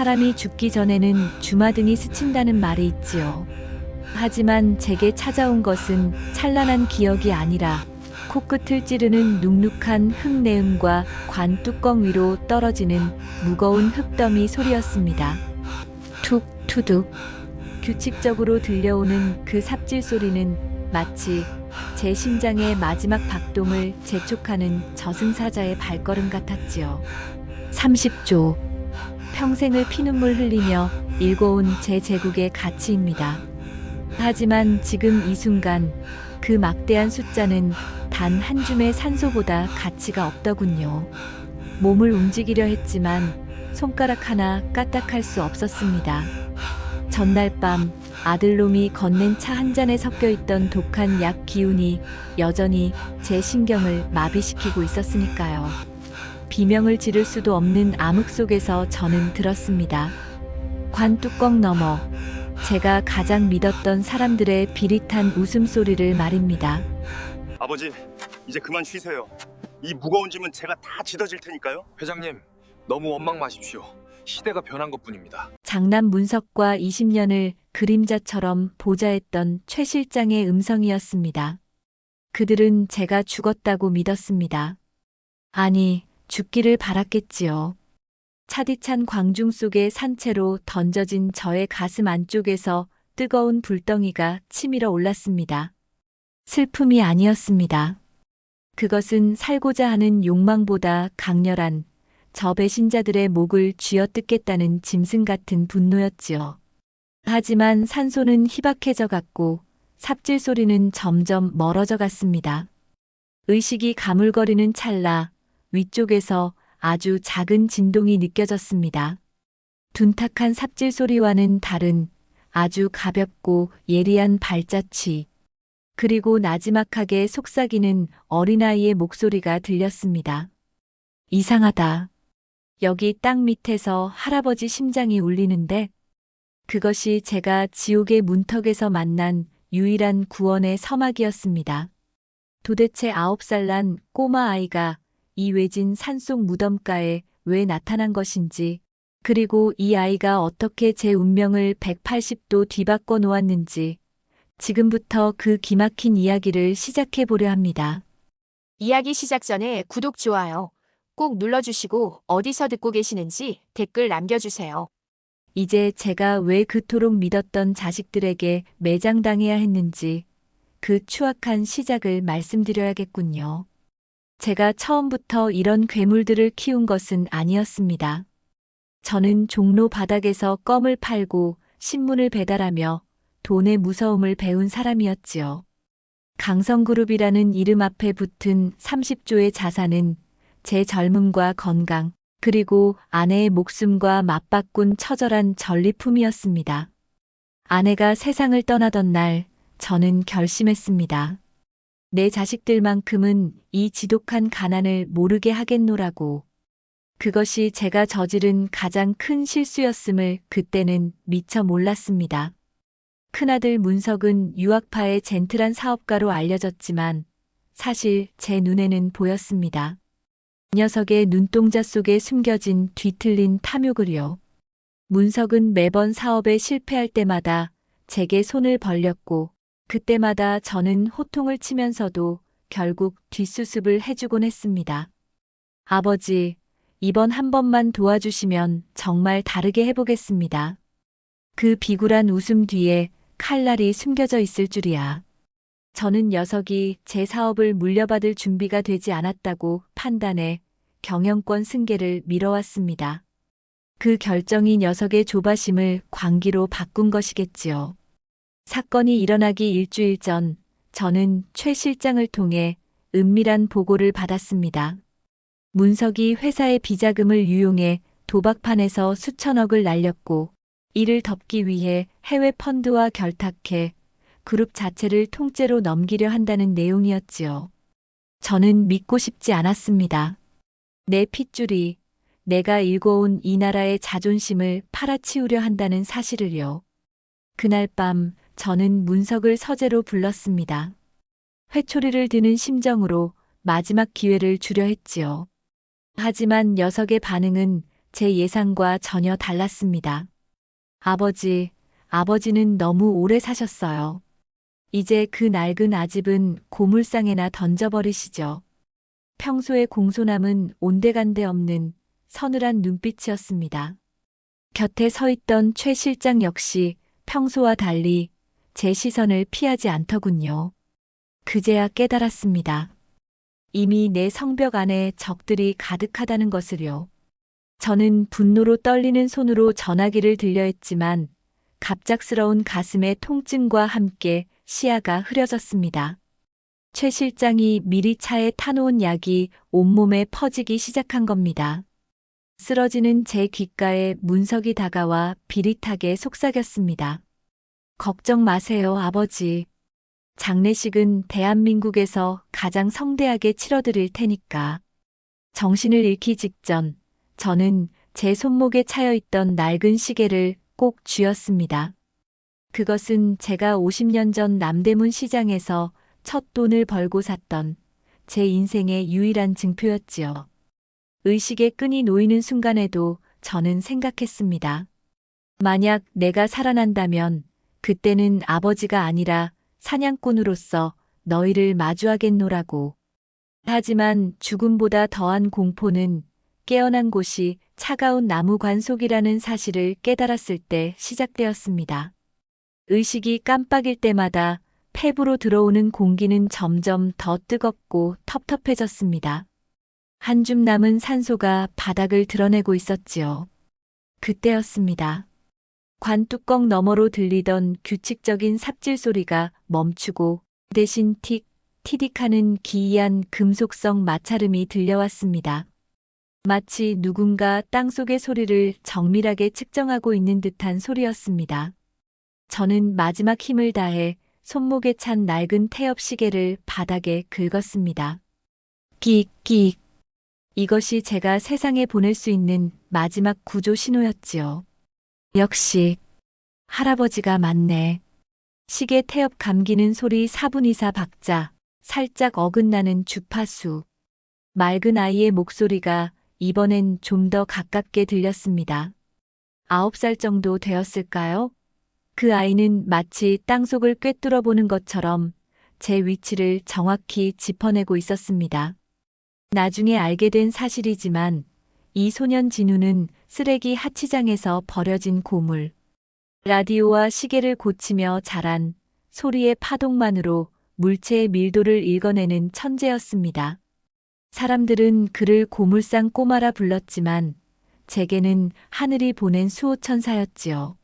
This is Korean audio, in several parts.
사람이 죽기 전에는 주마등이 스친다는 말이 있지요. 하지만 제게 찾아온 것은 찬란한 기억이 아니라 코끝을 찌르는 눅눅한 흙내음과 관 뚜껑 위로 떨어지는 무거운 흙더미 소리였습니다. 툭 투둑. 규칙적으로 들려오는 그 삽질 소리는 마치 제 심장의 마지막 박동을 재촉하는 저승사자의 발걸음 같았지요. 30조. 평생을 피눈물 흘리며 일궈온 제 제국의 가치입니다. 하지만 지금 이 순간 그 막대한 숫자는 단 한 줌의 산소보다 가치가 없더군요. 몸을 움직이려 했지만 손가락 하나 까딱할 수 없었습니다. 전날 밤 아들놈이 건넨 차 한 잔에 섞여 있던 독한 약 기운이 여전히 제 신경을 마비시키고 있었으니까요. 비명을 지를 수도 없는 암흑 속에서 저는 들었습니다. 관 뚜껑 너머 제가 가장 믿었던 사람들의 비릿한 웃음소리를 말입니다. 아버지, 이제 그만 쉬세요. 이 무거운 짐은 제가 다 짊어질 테니까요. 회장님, 너무 원망 마십시오. 시대가 변한 것뿐입니다. 장남 문석과 20년을 그림자처럼 보좌했던 최 실장의 음성이었습니다. 그들은 제가 죽었다고 믿었습니다. 아니, 죽기를 바랐겠지요. 차디찬 광중 속의 산채로 던져진 저의 가슴 안쪽에서 뜨거운 불덩이가 치밀어 올랐습니다. 슬픔이 아니었습니다. 그것은 살고자 하는 욕망보다 강렬한 저 배신자들의 목을 쥐어뜯겠다는 짐승 같은 분노였지요. 하지만 산소는 희박해져 갔고 삽질 소리는 점점 멀어져 갔습니다. 의식이 가물거리는 찰나 위쪽에서 아주 작은 진동이 느껴졌습니다. 둔탁한 삽질 소리와는 다른 아주 가볍고 예리한 발자취, 그리고 나지막하게 속삭이는 어린아이의 목소리가 들렸습니다. 이상하다. 여기 땅 밑에서 할아버지 심장이 울리는데 그것이 제가 지옥의 문턱에서 만난 유일한 구원의 서막이었습니다. 도대체 9살 난 꼬마 아이가 이 외진 산속 무덤가에 왜 나타난 것인지, 그리고 이 아이가 어떻게 제 운명을 180도 뒤바꿔 놓았는지 지금부터 그 기막힌 이야기를 시작해 보려 합니다. 이야기 시작 전에 구독, 좋아요 꼭 눌러주시고 어디서 듣고 계시는지 댓글 남겨주세요. 이제 제가 왜 그토록 믿었던 자식들에게 매장당해야 했는지 그 추악한 시작을 말씀드려야겠군요. 제가 처음부터 이런 괴물들을 키운 것은 아니었습니다. 저는 종로 바닥에서 껌을 팔고 신문을 배달하며 돈의 무서움을 배운 사람이었지요. 강성그룹이라는 이름 앞에 붙은 30조의 자산은 제 젊음과 건강, 그리고 아내의 목숨과 맞바꾼 처절한 전리품이었습니다. 아내가 세상을 떠나던 날, 저는 결심했습니다. 내 자식들만큼은 이 지독한 가난을 모르게 하겠노라고. 그것이 제가 저지른 가장 큰 실수였음을 그때는 미처 몰랐습니다. 큰아들 문석은 유학파의 젠틀한 사업가로 알려졌지만 사실 제 눈에는 보였습니다. 이 녀석의 눈동자 속에 숨겨진 뒤틀린 탐욕을요. 문석은 매번 사업에 실패할 때마다 제게 손을 벌렸고 그때마다 저는 호통을 치면서도 결국 뒷수습을 해주곤 했습니다. 아버지, 이번 한 번만 도와주시면 정말 다르게 해보겠습니다. 그 비굴한 웃음 뒤에 칼날이 숨겨져 있을 줄이야. 저는 녀석이 제 사업을 물려받을 준비가 되지 않았다고 판단해 경영권 승계를 미뤄왔습니다. 그 결정이 녀석의 조바심을 광기로 바꾼 것이겠지요. 사건이 일어나기 일주일 전, 저는 최 실장을 통해 은밀한 보고를 받았습니다. 문석이 회사의 비자금을 유용해 도박판에서 수천억을 날렸고 이를 덮기 위해 해외 펀드와 결탁해 그룹 자체를 통째로 넘기려 한다는 내용이었지요. 저는 믿고 싶지 않았습니다. 내 핏줄이 내가 일궈온 이 나라의 자존심을 팔아치우려 한다는 사실을요. 그날 밤 저는 문석을 서재로 불렀습니다. 회초리를 드는 심정으로 마지막 기회를 주려 했지요. 하지만 녀석의 반응은 제 예상과 전혀 달랐습니다. 아버지는 너무 오래 사셨어요. 이제 그 낡은 아집은 고물상에나 던져버리시죠. 평소의 공손함은 온데간데 없는 서늘한 눈빛이었습니다. 곁에 서 있던 최 실장 역시 평소와 달리 제 시선을 피하지 않더군요. 그제야 깨달았습니다. 이미 내 성벽 안에 적들이 가득하다는 것을요. 저는 분노로 떨리는 손으로 전화기를 들려 했지만 갑작스러운 가슴의 통증과 함께 시야가 흐려졌습니다. 최 실장이 미리 차에 타놓은 약이 온몸에 퍼지기 시작한 겁니다. 쓰러지는 제 귓가에 문석이 다가와 비릿하게 속삭였습니다. 걱정 마세요, 아버지. 장례식은 대한민국에서 가장 성대하게 치러드릴 테니까. 정신을 잃기 직전 저는 제 손목에 차여있던 낡은 시계를 꼭 쥐었습니다. 그것은 제가 50년 전 남대문 시장에서 첫 돈을 벌고 샀던 제 인생의 유일한 증표였지요. 의식의 끈이 놓이는 순간에도 저는 생각했습니다. 만약 내가 살아난다면 그때는 아버지가 아니라 사냥꾼으로서 너희를 마주하겠노라고. 하지만 죽음보다 더한 공포는 깨어난 곳이 차가운 나무 관속이라는 사실을 깨달았을 때 시작되었습니다. 의식이 깜빡일 때마다 폐부로 들어오는 공기는 점점 더 뜨겁고 텁텁해졌습니다. 한 줌 남은 산소가 바닥을 드러내고 있었지요. 그때였습니다. 관뚜껑 너머로 들리던 규칙적인 삽질 소리가 멈추고 대신 티딕하는 기이한 금속성 마찰음이 들려왔습니다. 마치 누군가 땅속의 소리를 정밀하게 측정하고 있는 듯한 소리였습니다. 저는 마지막 힘을 다해 손목에 찬 낡은 태엽 시계를 바닥에 긁었습니다. 끽끽. 이것이 제가 세상에 보낼 수 있는 마지막 구조 신호였지요. 역시 할아버지가 맞네. 시계 태엽 감기는 소리 4분이사 박자, 살짝 어긋나는 주파수. 맑은 아이의 목소리가 이번엔 좀 더 가깝게 들렸습니다. 9살 정도 되었을까요? 그 아이는 마치 땅속을 꿰뚫어 보는 것처럼 제 위치를 정확히 짚어내고 있었습니다. 나중에 알게 된 사실이지만 이 소년 진우는 쓰레기 하치장에서 버려진 고물, 라디오와 시계를 고치며 자란 소리의 파동만으로 물체의 밀도를 읽어내는 천재였습니다. 사람들은 그를 고물상 꼬마라 불렀지만 제게는 하늘이 보낸 수호천사였지요.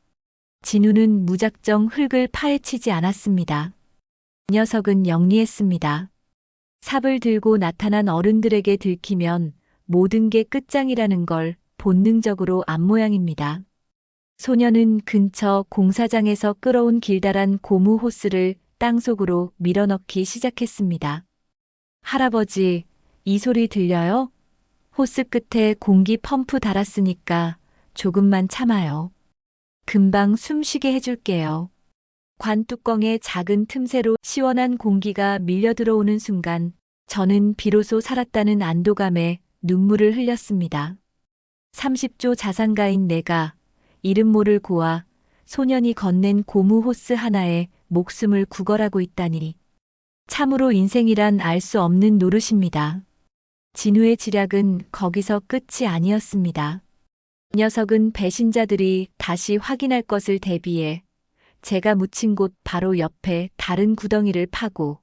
진우는 무작정 흙을 파헤치지 않았습니다. 녀석은 영리했습니다. 삽을 들고 나타난 어른들에게 들키면 모든 게 끝장이라는 걸 본능적으로 안 모양입니다. 소녀는 근처 공사장에서 끌어온 길다란 고무 호스를 땅속으로 밀어넣기 시작했습니다. 할아버지, 이 소리 들려요? 호스 끝에 공기 펌프 달았으니까 조금만 참아요. 금방 숨 쉬게 해줄게요. 관뚜껑의 작은 틈새로 시원한 공기가 밀려 들어오는 순간 저는 비로소 살았다는 안도감에 눈물을 흘렸습니다. 30조 자산가인 내가 이름 모를 고아 소년이 건넨 고무 호스 하나에 목숨을 구걸하고 있다니. 참으로 인생이란 알 수 없는 노릇입니다. 진우의 지략은 거기서 끝이 아니었습니다. 녀석은 배신자들이 다시 확인할 것을 대비해 제가 묻힌 곳 바로 옆에 다른 구덩이를 파고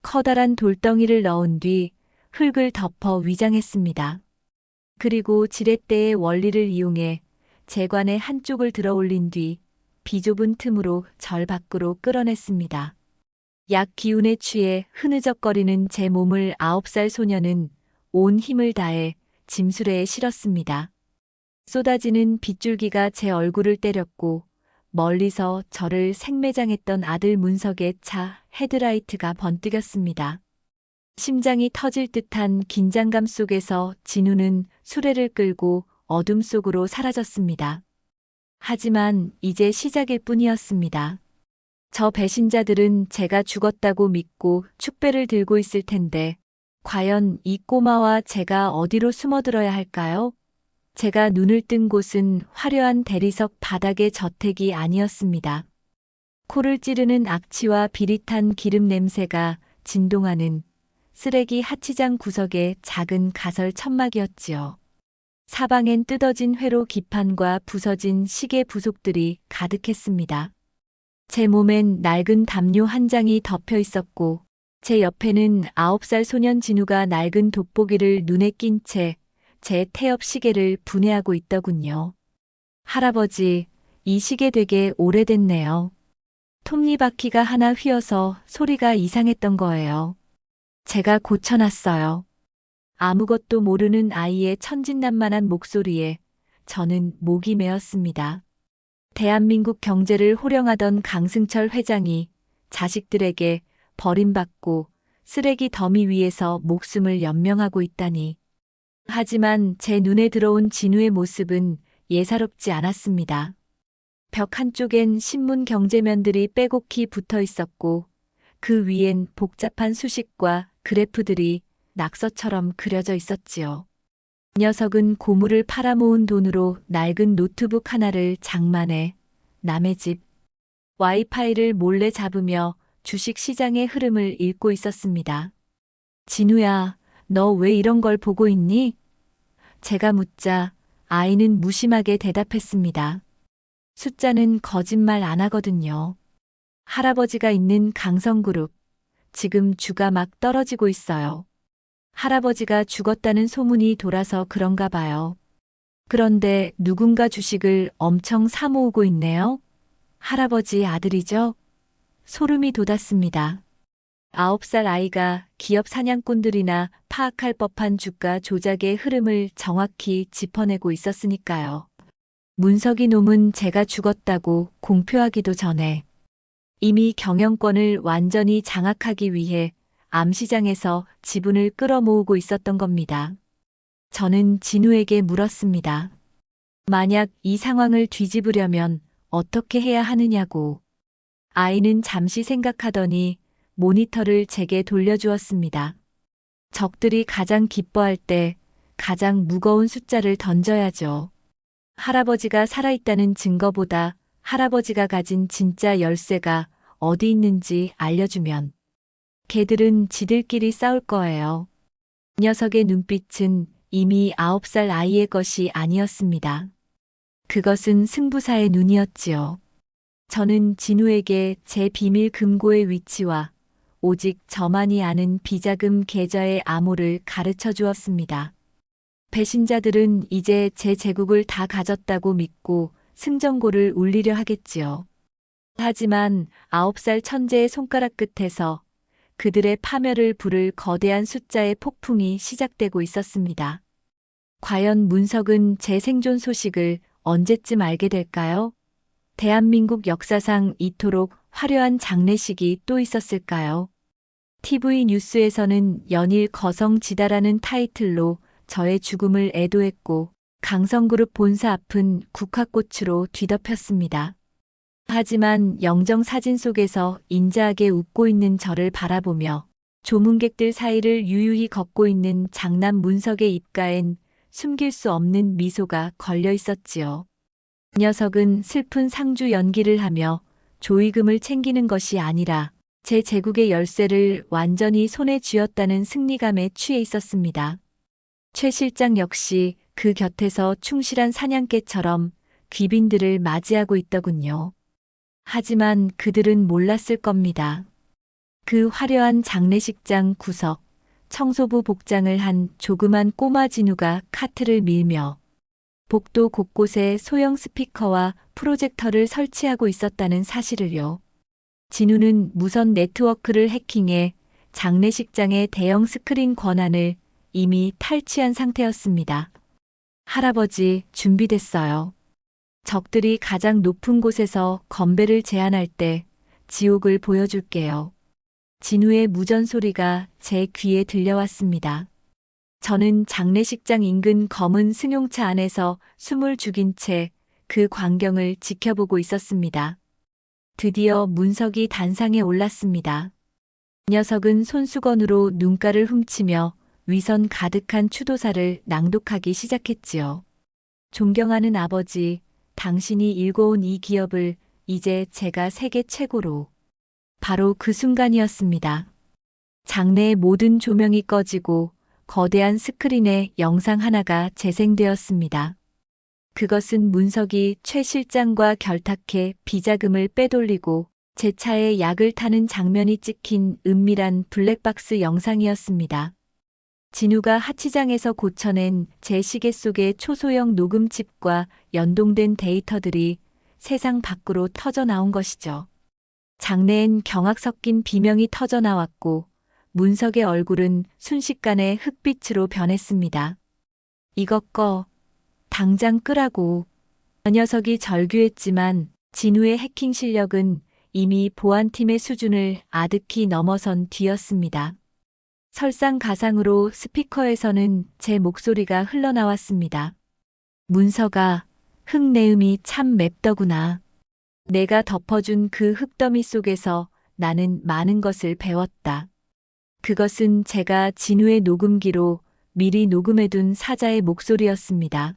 커다란 돌덩이를 넣은 뒤 흙을 덮어 위장했습니다. 그리고 지렛대의 원리를 이용해 재관의 한쪽을 들어 올린 뒤 비좁은 틈으로 절 밖으로 끌어냈습니다. 약 기운에 취해 흐느적거리는 제 몸을 9살 소녀는 온 힘을 다해 짐수레에 실었습니다. 쏟아지는 빗줄기가 제 얼굴을 때렸고 멀리서 저를 생매장했던 아들 문석의 차 헤드라이트가 번뜩였습니다. 심장이 터질 듯한 긴장감 속에서 진우는 수레를 끌고 어둠 속으로 사라졌습니다. 하지만 이제 시작일 뿐이었습니다. 저 배신자들은 제가 죽었다고 믿고 축배를 들고 있을 텐데 과연 이 꼬마와 제가 어디로 숨어들어야 할까요? 제가 눈을 뜬 곳은 화려한 대리석 바닥의 저택이 아니었습니다. 코를 찌르는 악취와 비릿한 기름 냄새가 진동하는 쓰레기 하치장 구석의 작은 가설 천막이었지요. 사방엔 뜯어진 회로 기판과 부서진 시계 부속들이 가득했습니다. 제 몸엔 낡은 담요 한 장이 덮여 있었고 제 옆에는 9살 소년 진우가 낡은 돋보기를 눈에 낀 채 제 태엽 시계를 분해하고 있더군요. 할아버지, 이 시계 되게 오래됐네요. 톱니바퀴가 하나 휘어서 소리가 이상했던 거예요. 제가 고쳐놨어요. 아무것도 모르는 아이의 천진난만한 목소리에 저는 목이 메었습니다. 대한민국 경제를 호령하던 강승철 회장이 자식들에게 버림받고 쓰레기 더미 위에서 목숨을 연명하고 있다니. 하지만 제 눈에 들어온 진우의 모습은 예사롭지 않았습니다. 벽 한쪽엔 신문 경제면들이 빼곡히 붙어 있었고 그 위엔 복잡한 수식과 그래프들이 낙서처럼 그려져 있었지요. 녀석은 고물을 팔아모은 돈으로 낡은 노트북 하나를 장만해 남의 집 와이파이를 몰래 잡으며 주식 시장의 흐름을 읽고 있었습니다. 진우야, 너 왜 이런 걸 보고 있니? 제가 묻자 아이는 무심하게 대답했습니다. 숫자는 거짓말 안 하거든요. 할아버지가 있는 강성그룹, 지금 주가 막 떨어지고 있어요. 할아버지가 죽었다는 소문이 돌아서 그런가 봐요. 그런데 누군가 주식을 엄청 사모으고 있네요. 할아버지 아들이죠? 소름이 돋았습니다. 9살 아이가 기업 사냥꾼들이나 파악할 법한 주가 조작의 흐름을 정확히 짚어내고 있었으니까요. 문석이 놈은 제가 죽었다고 공표하기도 전에 이미 경영권을 완전히 장악하기 위해 암시장에서 지분을 끌어모으고 있었던 겁니다. 저는 진우에게 물었습니다. 만약 이 상황을 뒤집으려면 어떻게 해야 하느냐고. 아이는 잠시 생각하더니 모니터를 제게 돌려주었습니다. 적들이 가장 기뻐할 때 가장 무거운 숫자를 던져야죠. 할아버지가 살아있다는 증거보다 할아버지가 가진 진짜 열쇠가 어디 있는지 알려주면 걔들은 지들끼리 싸울 거예요. 녀석의 눈빛은 이미 9살 아이의 것이 아니었습니다. 그것은 승부사의 눈이었지요. 저는 진우에게 제 비밀 금고의 위치와 오직 저만이 아는 비자금 계좌의 암호를 가르쳐 주었습니다. 배신자들은 이제 제 제국을 다 가졌다고 믿고 승전고를 울리려 하겠지요. 하지만 9살 천재의 손가락 끝에서 그들의 파멸을 부를 거대한 숫자의 폭풍이 시작되고 있었습니다. 과연 문석은 제 생존 소식을 언제쯤 알게 될까요? 대한민국 역사상 이토록 화려한 장례식이 또 있었을까요? TV 뉴스에서는 연일 거성지다라는 타이틀로 저의 죽음을 애도했고 강성그룹 본사 앞은 국화꽃으로 뒤덮였습니다. 하지만 영정 사진 속에서 인자하게 웃고 있는 저를 바라보며 조문객들 사이를 유유히 걷고 있는 장남 문석의 입가엔 숨길 수 없는 미소가 걸려 있었지요. 녀석은 슬픈 상주 연기를 하며 조의금을 챙기는 것이 아니라 제 제국의 열쇠를 완전히 손에 쥐었다는 승리감에 취해 있었습니다. 최 실장 역시 그 곁에서 충실한 사냥개처럼 귀빈들을 맞이하고 있더군요. 하지만 그들은 몰랐을 겁니다. 그 화려한 장례식장 구석, 청소부 복장을 한 조그만 꼬마 진우가 카트를 밀며 복도 곳곳에 소형 스피커와 프로젝터를 설치하고 있었다는 사실을요. 진우는 무선 네트워크를 해킹해 장례식장의 대형 스크린 권한을 이미 탈취한 상태였습니다. 할아버지, 준비됐어요. 적들이 가장 높은 곳에서 건배를 제안할 때 지옥을 보여줄게요. 진우의 무전 소리가 제 귀에 들려왔습니다. 저는 장례식장 인근 검은 승용차 안에서 숨을 죽인 채 그 광경을 지켜보고 있었습니다. 드디어 문석이 단상에 올랐습니다. 녀석은 손수건으로 눈가를 훔치며 위선 가득한 추도사를 낭독하기 시작했지요. 존경하는 아버지, 당신이 일궈온 이 기업을 이제 제가 세계 최고로. 바로 그 순간이었습니다. 장내의 모든 조명이 꺼지고 거대한 스크린에 영상 하나가 재생되었습니다. 그것은 문석이 최 실장과 결탁해 비자금을 빼돌리고 제 차에 약을 타는 장면이 찍힌 은밀한 블랙박스 영상이었습니다. 진우가 하치장에서 고쳐낸 제 시계 속의 초소형 녹음칩과 연동된 데이터들이 세상 밖으로 터져 나온 것이죠. 장내엔 경악 섞인 비명이 터져 나왔고 문석의 얼굴은 순식간에 흑빛으로 변했습니다. 이것 꺼. 당장 끄라고. 그 녀석이 절규했지만 진우의 해킹 실력은 이미 보안팀의 수준을 아득히 넘어선 뒤였습니다. 설상가상으로 스피커에서는 제 목소리가 흘러나왔습니다. 문석아, 흙내음이 참 맵더구나. 내가 덮어준 그 흙더미 속에서 나는 많은 것을 배웠다. 그것은 제가 진우의 녹음기로 미리 녹음해둔 사자의 목소리였습니다.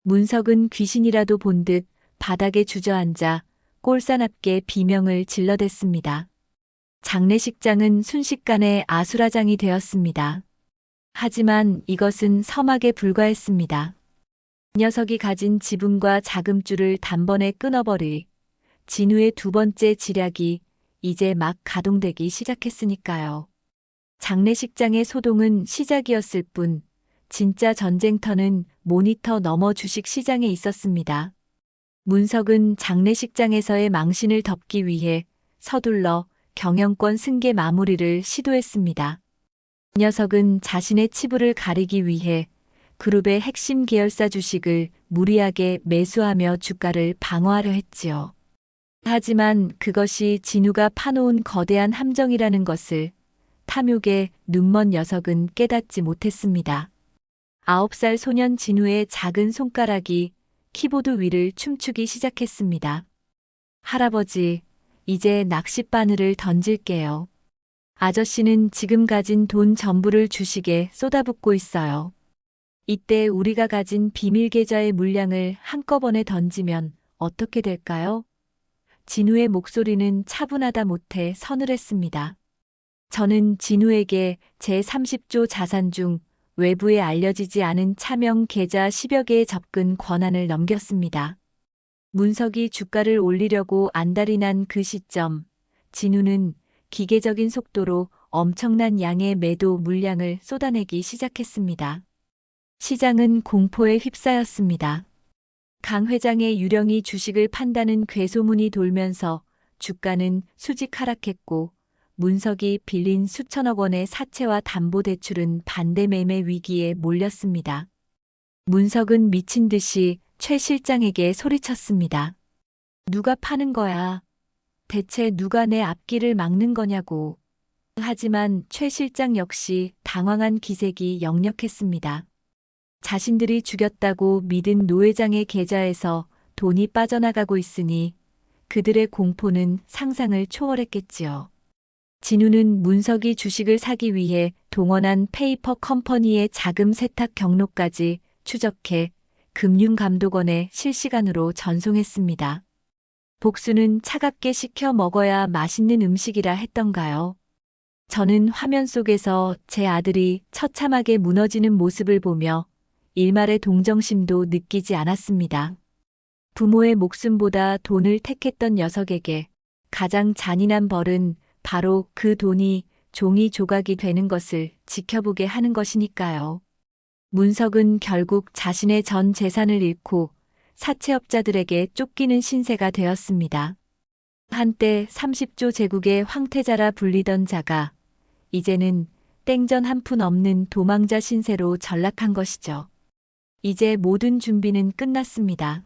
문석은 귀신이라도 본 듯 바닥에 주저앉아 꼴사납게 비명을 질러댔습니다. 장례식장은 순식간에 아수라장이 되었습니다. 하지만 이것은 서막에 불과했습니다. 녀석이 가진 지분과 자금줄을 단번에 끊어버릴 진우의 두 번째 지략이 이제 막 가동되기 시작했으니까요. 장례식장의 소동은 시작이었을 뿐 진짜 전쟁터는 모니터 너머 주식시장에 있었습니다. 문석은 장례식장에서의 망신을 덮기 위해 서둘러 경영권 승계 마무리를 시도했습니다. 녀석은 자신의 치부를 가리기 위해 그룹의 핵심 계열사 주식을 무리하게 매수하며 주가를 방어하려 했지요. 하지만 그것이 진우가 파놓은 거대한 함정이라는 것을 탐욕에 눈먼 녀석은 깨닫지 못했습니다. 9살 소년 진우의 작은 손가락이 키보드 위를 춤추기 시작했습니다. 할아버지, 이제 낚싯바늘을 던질게요. 아저씨는 지금 가진 돈 전부를 주식에 쏟아붓고 있어요. 이때 우리가 가진 비밀 계좌의 물량을 한꺼번에 던지면 어떻게 될까요? 진우의 목소리는 차분하다 못해 서늘했습니다. 저는 진우에게 제 30조 자산 중 외부에 알려지지 않은 차명 계좌 10여 개의 접근 권한을 넘겼습니다. 문석이 주가를 올리려고 안달이 난 그 시점, 진우는 기계적인 속도로 엄청난 양의 매도 물량을 쏟아내기 시작했습니다. 시장은 공포에 휩싸였습니다. 강 회장의 유령이 주식을 판다는 괴소문이 돌면서 주가는 수직 하락했고 문석이 빌린 수천억 원의 사채와 담보대출은 반대 매매 위기에 몰렸습니다. 문석은 미친 듯이 최 실장에게 소리쳤습니다. 누가 파는 거야? 대체 누가 내 앞길을 막는 거냐고. 하지만 최 실장 역시 당황한 기색이 역력했습니다. 자신들이 죽였다고 믿은 노회장의 계좌에서 돈이 빠져나가고 있으니 그들의 공포는 상상을 초월했겠지요. 진우는 문석이 주식을 사기 위해 동원한 페이퍼 컴퍼니의 자금 세탁 경로까지 추적해 금융감독원에 실시간으로 전송했습니다. 복수는 차갑게 식혀 먹어야 맛있는 음식이라 했던가요? 저는 화면 속에서 제 아들이 처참하게 무너지는 모습을 보며 일말의 동정심도 느끼지 않았습니다. 부모의 목숨보다 돈을 택했던 녀석에게 가장 잔인한 벌은 바로 그 돈이 종이 조각이 되는 것을 지켜보게 하는 것이니까요. 문석은 결국 자신의 전 재산을 잃고 사채업자들에게 쫓기는 신세가 되었습니다. 한때 30조 제국의 황태자라 불리던 자가 이제는 땡전 한 푼 없는 도망자 신세로 전락한 것이죠. 이제 모든 준비는 끝났습니다.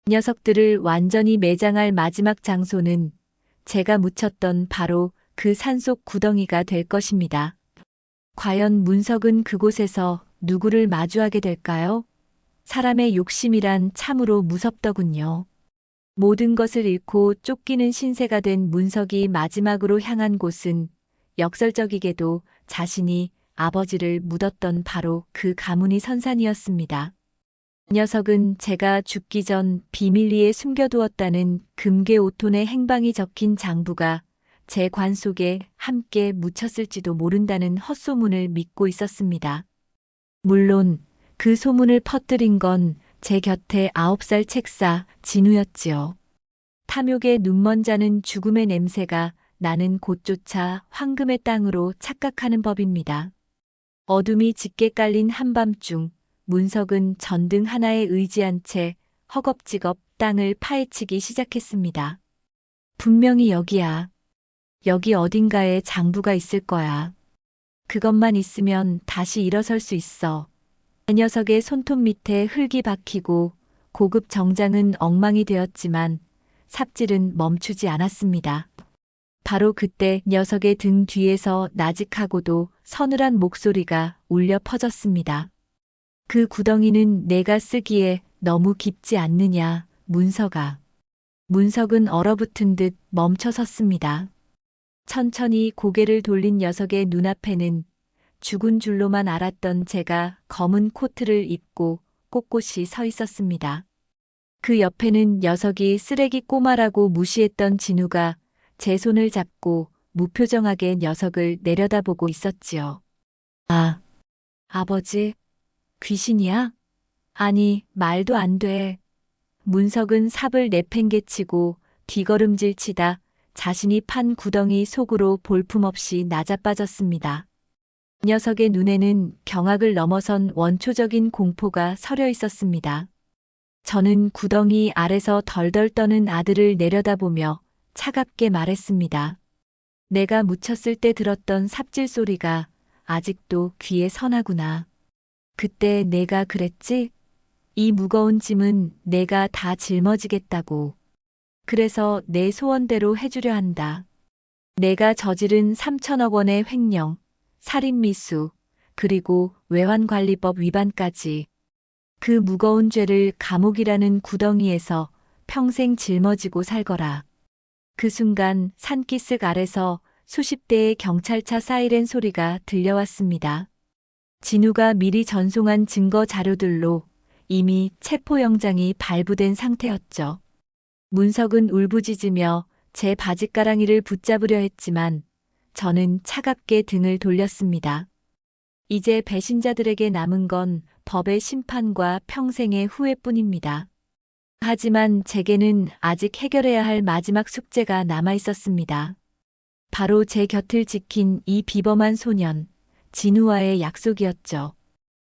녀석들을 완전히 매장할 마지막 장소는 제가 묻혔던 바로 그 산속 구덩이가 될 것입니다. 과연 문석은 그곳에서 누구를 마주하게 될까요? 사람의 욕심이란 참으로 무섭더군요. 모든 것을 잃고 쫓기는 신세가 된 문석이 마지막으로 향한 곳은 역설적이게도 자신이 아버지를 묻었던 바로 그 가문이 선산이었습니다. 녀석은 제가 죽기 전 비밀리에 숨겨두었다는 금괴 5톤의 행방이 적힌 장부가 제 관 속에 함께 묻혔을지도 모른다는 헛소문을 믿고 있었습니다. 물론 그 소문을 퍼뜨린 건 제 곁에 9살 책사 진우였지요. 탐욕의 눈먼 자는 죽음의 냄새가 나는 곳조차 황금의 땅으로 착각하는 법입니다. 어둠이 짙게 깔린 한밤중 문석은 전등 하나에 의지한 채 허겁지겁 땅을 파헤치기 시작했습니다. 분명히 여기야. 여기 어딘가에 장부가 있을 거야. 그것만 있으면 다시 일어설 수 있어. 그 녀석의 손톱 밑에 흙이 박히고 고급 정장은 엉망이 되었지만 삽질은 멈추지 않았습니다. 바로 그때 녀석의 등 뒤에서 나직하고도 서늘한 목소리가 울려 퍼졌습니다. 그 구덩이는 내가 쓰기에 너무 깊지 않느냐, 문석아. 문석은 얼어붙은 듯 멈춰 섰습니다. 천천히 고개를 돌린 녀석의 눈앞에는 죽은 줄로만 알았던 제가 검은 코트를 입고 꼿꼿이 서 있었습니다. 그 옆에는 녀석이 쓰레기 꼬마라고 무시했던 진우가 제 손을 잡고 무표정하게 녀석을 내려다보고 있었지요. 아, 아버지, 귀신이야? 아니, 말도 안 돼. 문석은 삽을 내팽개치고 뒤걸음질치다 자신이 판 구덩이 속으로 볼품없이 낮아빠졌습니다. 녀석의 눈에는 경악을 넘어선 원초적인 공포가 서려 있었습니다. 저는 구덩이 아래서 덜덜 떠는 아들을 내려다보며 차갑게 말했습니다. 내가 묻혔을 때 들었던 삽질 소리가 아직도 귀에 선하구나. 그때 내가 그랬지? 이 무거운 짐은 내가 다 짊어지겠다고. 그래서 내 소원대로 해주려 한다. 내가 저지른 3천억 원의 횡령, 살인미수, 그리고 외환관리법 위반까지. 그 무거운 죄를 감옥이라는 구덩이에서 평생 짊어지고 살거라. 그 순간 산기슭 아래서 수십 대의 경찰차 사이렌 소리가 들려왔습니다. 진우가 미리 전송한 증거 자료들로 이미 체포영장이 발부된 상태였죠. 문석은 울부짖으며 제 바짓가랑이를 붙잡으려 했지만 저는 차갑게 등을 돌렸습니다. 이제 배신자들에게 남은 건 법의 심판과 평생의 후회뿐입니다. 하지만 제게는 아직 해결해야 할 마지막 숙제가 남아 있었습니다. 바로 제 곁을 지킨 이 비범한 소년, 진우와의 약속이었죠.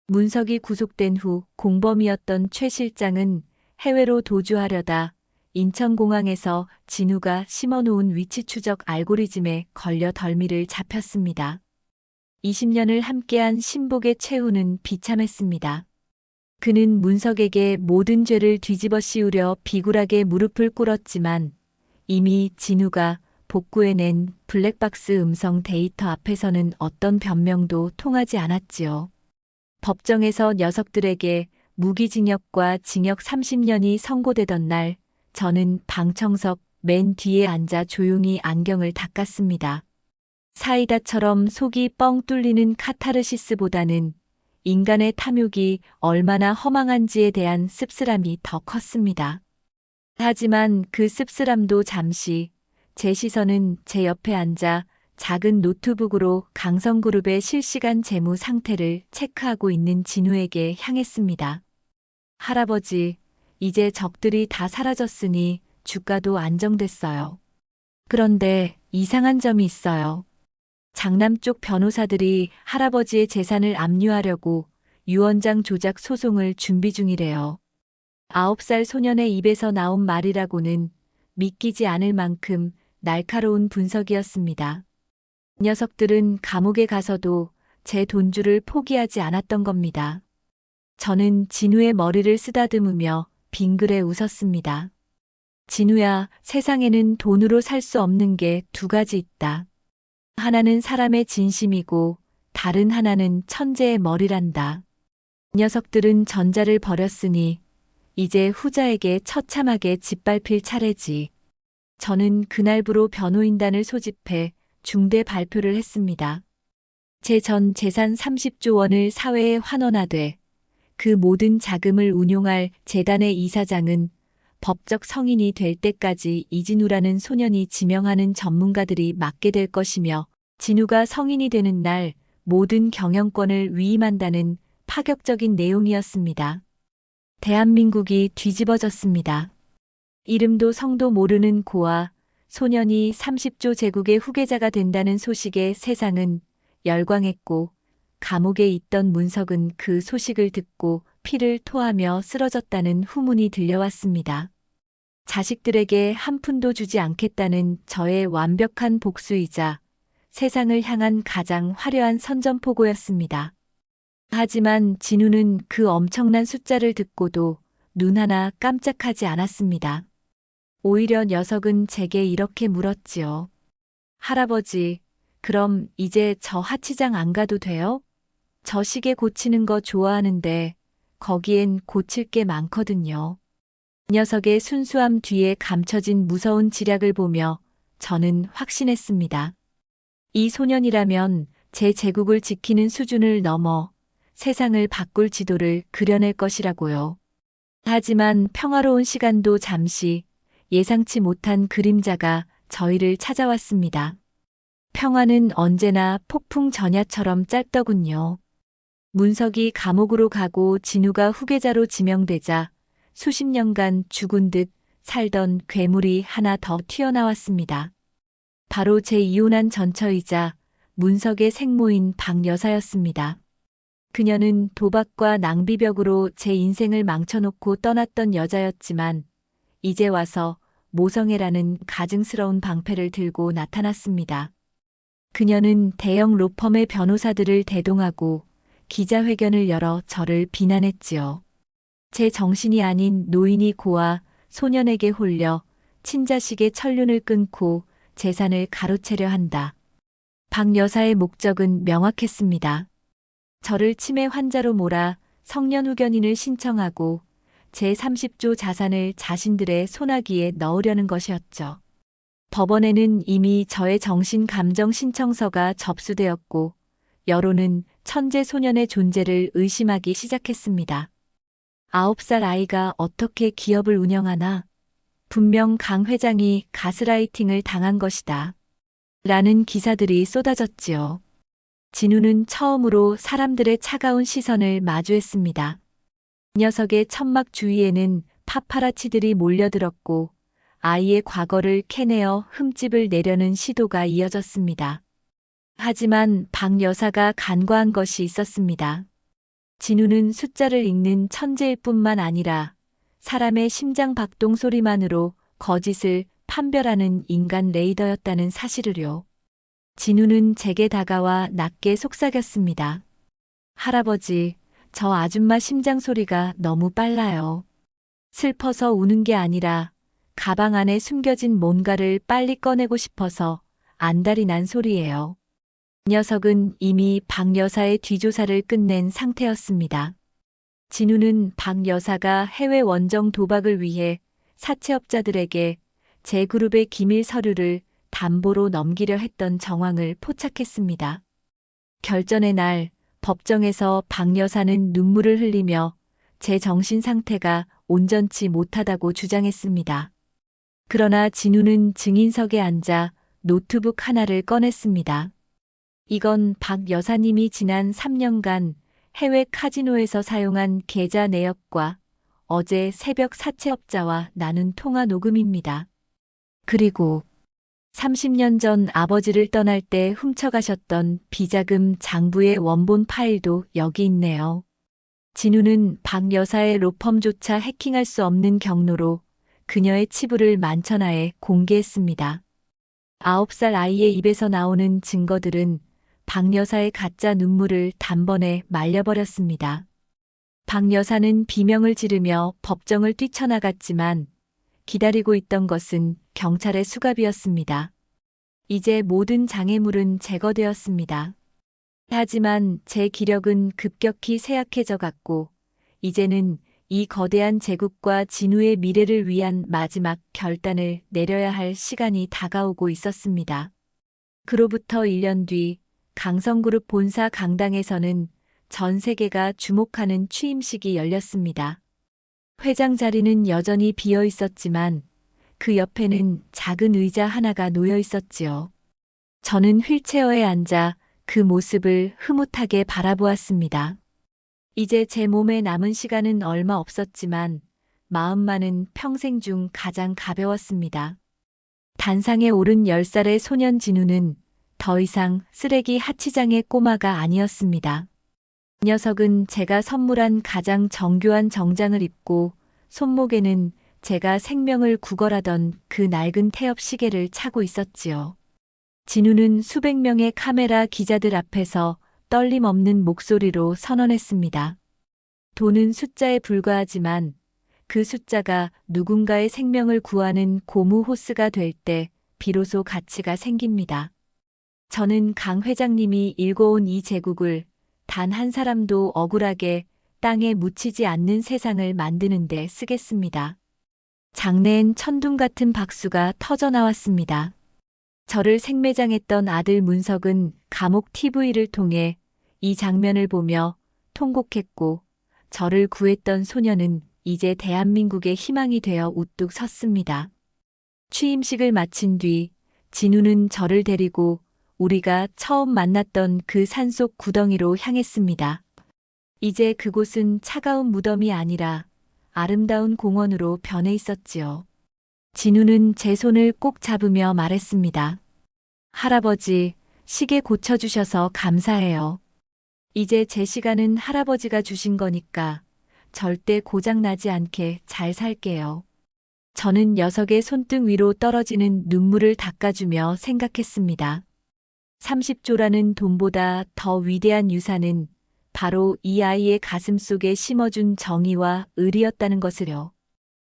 문석이 구속된 후 공범이었던 최 실장은 해외로 도주하려다 인천공항에서 진우가 심어놓은 위치 추적 알고리즘에 걸려 덜미를 잡혔습니다. 20년을 함께한 신복의 최후는 비참했습니다. 그는 문석에게 모든 죄를 뒤집어 씌우려 비굴하게 무릎을 꿇었지만 이미 진우가 복구해낸 블랙박스 음성 데이터 앞에서는 어떤 변명도 통하지 않았지요. 법정에서 녀석들에게 무기징역과 징역 30년이 선고되던 날 저는 방청석 맨 뒤에 앉아 조용히 안경을 닦았습니다. 사이다처럼 속이 뻥 뚫리는 카타르시스보다는 인간의 탐욕이 얼마나 허망한지에 대한 씁쓸함이 더 컸습니다. 하지만 그 씁쓸함도 잠시 제 시선은 제 옆에 앉아 작은 노트북으로 강성그룹의 실시간 재무 상태를 체크하고 있는 진우에게 향했습니다. 할아버지, 이제 적들이 다 사라졌으니 주가도 안정됐어요. 그런데 이상한 점이 있어요. 장남 쪽 변호사들이 할아버지의 재산을 압류하려고 유언장 조작 소송을 준비 중이래요. 9살 소년의 입에서 나온 말이라고는 믿기지 않을 만큼 날카로운 분석이었습니다. 녀석들은 감옥에 가서도 제 돈줄을 포기하지 않았던 겁니다. 저는 진우의 머리를 쓰다듬으며 빙그레 웃었습니다. 진우야, 세상에는 돈으로 살 수 없는 게 두 가지 있다. 하나는 사람의 진심이고 다른 하나는 천재의 머리란다. 녀석들은 전자를 버렸으니 이제 후자에게 처참하게 짓밟힐 차례지. 저는 그날부로 변호인단을 소집해 중대 발표를 했습니다. 제 전 재산 30조 원을 사회에 환원하되 그 모든 자금을 운용할 재단의 이사장은 법적 성인이 될 때까지 이진우라는 소년이 지명하는 전문가들이 맡게 될 것이며 진우가 성인이 되는 날 모든 경영권을 위임한다는 파격적인 내용이었습니다. 대한민국이 뒤집어졌습니다. 이름도 성도 모르는 고아 소년이 30조 제국의 후계자가 된다는 소식에 세상은 열광했고 감옥에 있던 문석은 그 소식을 듣고 피를 토하며 쓰러졌다는 후문이 들려왔습니다. 자식들에게 한 푼도 주지 않겠다는 저의 완벽한 복수이자 세상을 향한 가장 화려한 선전포고였습니다. 하지만 진우는 그 엄청난 숫자를 듣고도 눈 하나 깜짝하지 않았습니다. 오히려 녀석은 제게 이렇게 물었지요. 할아버지, 그럼 이제 저 하치장 안 가도 돼요? 저 시계 고치는 거 좋아하는데 거기엔 고칠 게 많거든요. 녀석의 순수함 뒤에 감춰진 무서운 지략을 보며 저는 확신했습니다. 이 소년이라면 제 제국을 지키는 수준을 넘어 세상을 바꿀 지도를 그려낼 것이라고요. 하지만 평화로운 시간도 잠시 예상치 못한 그림자가 저희를 찾아왔습니다. 평화는 언제나 폭풍 전야처럼 짧더군요. 문석이 감옥으로 가고 진우가 후계자로 지명되자 수십 년간 죽은 듯 살던 괴물이 하나 더 튀어나왔습니다. 바로 제 이혼한 전처이자 문석의 생모인 박 여사였습니다. 그녀는 도박과 낭비벽으로 제 인생을 망쳐놓고 떠났던 여자였지만 이제 와서 모성애라는 가증스러운 방패를 들고 나타났습니다. 그녀는 대형 로펌의 변호사들을 대동하고 기자회견을 열어 저를 비난했지요. 제 정신이 아닌 노인이 고아 소년에게 홀려 친자식의 천륜을 끊고 재산을 가로채려 한다. 박 여사의 목적은 명확했습니다. 저를 치매 환자로 몰아 성년후견인을 신청하고 제 30조 자산을 자신들의 손아귀에 넣으려는 것이었죠. 법원에는 이미 저의 정신 감정 신청서가 접수되었고 여론은 천재 소년의 존재를 의심하기 시작했습니다. 9살 아이가 어떻게 기업을 운영하나? 분명 강 회장이 가스라이팅을 당한 것이다. 라는 기사들이 쏟아졌지요. 진우는 처음으로 사람들의 차가운 시선을 마주했습니다. 녀석의 천막 주위에는 파파라치들이 몰려들었고 아이의 과거를 캐내어 흠집을 내려는 시도가 이어졌습니다. 하지만 박 여사가 간과한 것이 있었습니다. 진우는 숫자를 읽는 천재일 뿐만 아니라 사람의 심장 박동 소리만으로 거짓을 판별하는 인간 레이더였다는 사실을요. 진우는 제게 다가와 낮게 속삭였습니다. 할아버지, 저 아줌마 심장 소리가 너무 빨라요. 슬퍼서 우는 게 아니라 가방 안에 숨겨진 뭔가를 빨리 꺼내고 싶어서 안달이 난 소리예요. 녀석은 이미 박 여사의 뒤조사를 끝낸 상태였습니다. 진우는 박 여사가 해외 원정 도박을 위해 사채업자들에게 제 그룹의 기밀 서류를 담보로 넘기려 했던 정황을 포착했습니다. 결전의 날 법정에서 박 여사는 눈물을 흘리며 제 정신 상태가 온전치 못하다고 주장했습니다. 그러나 진우는 증인석에 앉아 노트북 하나를 꺼냈습니다. 이건 박 여사님이 지난 3년간 해외 카지노에서 사용한 계좌 내역과 어제 새벽 사채업자와 나눈 통화 녹음입니다. 그리고 30년 전 아버지를 떠날 때 훔쳐가셨던 비자금 장부의 원본 파일도 여기 있네요. 진우는 박 여사의 로펌조차 해킹할 수 없는 경로로 그녀의 치부를 만천하에 공개했습니다. 9살 아이의 입에서 나오는 증거들은 박 여사의 가짜 눈물을 단번에 말려버렸습니다. 박 여사는 비명을 지르며 법정을 뛰쳐나갔지만 기다리고 있던 것은 경찰의 수갑이었습니다. 이제 모든 장애물은 제거되었습니다. 하지만 제 기력은 급격히 쇠약해져 갔고 이제는 이 거대한 제국과 진우의 미래를 위한 마지막 결단을 내려야 할 시간이 다가오고 있었습니다. 그로부터 1년 뒤 강성그룹 본사 강당에서는 전 세계가 주목하는 취임식이 열렸습니다. 회장 자리는 여전히 비어 있었지만 그 옆에는 작은 의자 하나가 놓여 있었지요. 저는 휠체어에 앉아 그 모습을 흐뭇하게 바라보았습니다. 이제 제 몸에 남은 시간은 얼마 없었지만 마음만은 평생 중 가장 가벼웠습니다. 단상에 오른 10살의 소년 진우는 더 이상 쓰레기 하치장의 꼬마가 아니었습니다. 이 녀석은 제가 선물한 가장 정교한 정장을 입고 손목에는 제가 생명을 구걸하던 그 낡은 태엽 시계를 차고 있었지요. 진우는 수백 명의 카메라 기자들 앞에서 떨림 없는 목소리로 선언했습니다. 돈은 숫자에 불과하지만 그 숫자가 누군가의 생명을 구하는 고무 호스가 될 때 비로소 가치가 생깁니다. 저는 강 회장님이 일궈온 이 제국을 단 한 사람도 억울하게 땅에 묻히지 않는 세상을 만드는 데 쓰겠습니다. 장내엔 천둥 같은 박수가 터져 나왔습니다. 저를 생매장했던 아들 문석은 감옥 TV를 통해 이 장면을 보며 통곡했고, 저를 구했던 소녀는 이제 대한민국의 희망이 되어 우뚝 섰습니다. 취임식을 마친 뒤 진우는 저를 데리고 우리가 처음 만났던 그 산속 구덩이로 향했습니다. 이제 그곳은 차가운 무덤이 아니라 아름다운 공원으로 변해 있었지요. 진우는 제 손을 꼭 잡으며 말했습니다. 할아버지, 시계 고쳐주셔서 감사해요. 이제 제 시간은 할아버지가 주신 거니까 절대 고장나지 않게 잘 살게요. 저는 녀석의 손등 위로 떨어지는 눈물을 닦아주며 생각했습니다. 30조라는 돈보다 더 위대한 유산은 바로 이 아이의 가슴 속에 심어준 정의와 의리였다는 것을요.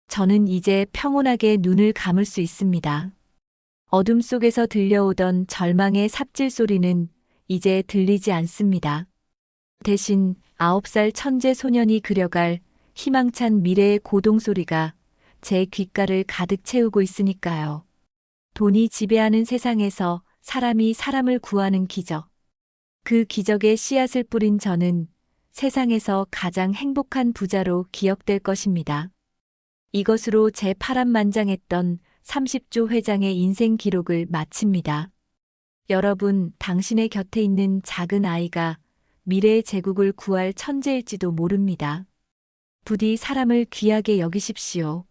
저는 이제 평온하게 눈을 감을 수 있습니다. 어둠 속에서 들려오던 절망의 삽질 소리는 이제 들리지 않습니다. 대신 9살 천재 소년이 그려갈 희망찬 미래의 고동 소리가 제 귓가를 가득 채우고 있으니까요. 돈이 지배하는 세상에서 사람이 사람을 구하는 기적. 그 기적의 씨앗을 뿌린 저는 세상에서 가장 행복한 부자로 기억될 것입니다. 이것으로 제 파란만장했던 30조 회장의 인생 기록을 마칩니다. 여러분, 당신의 곁에 있는 작은 아이가 미래의 제국을 구할 천재일지도 모릅니다. 부디 사람을 귀하게 여기십시오.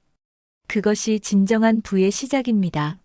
그것이 진정한 부의 시작입니다.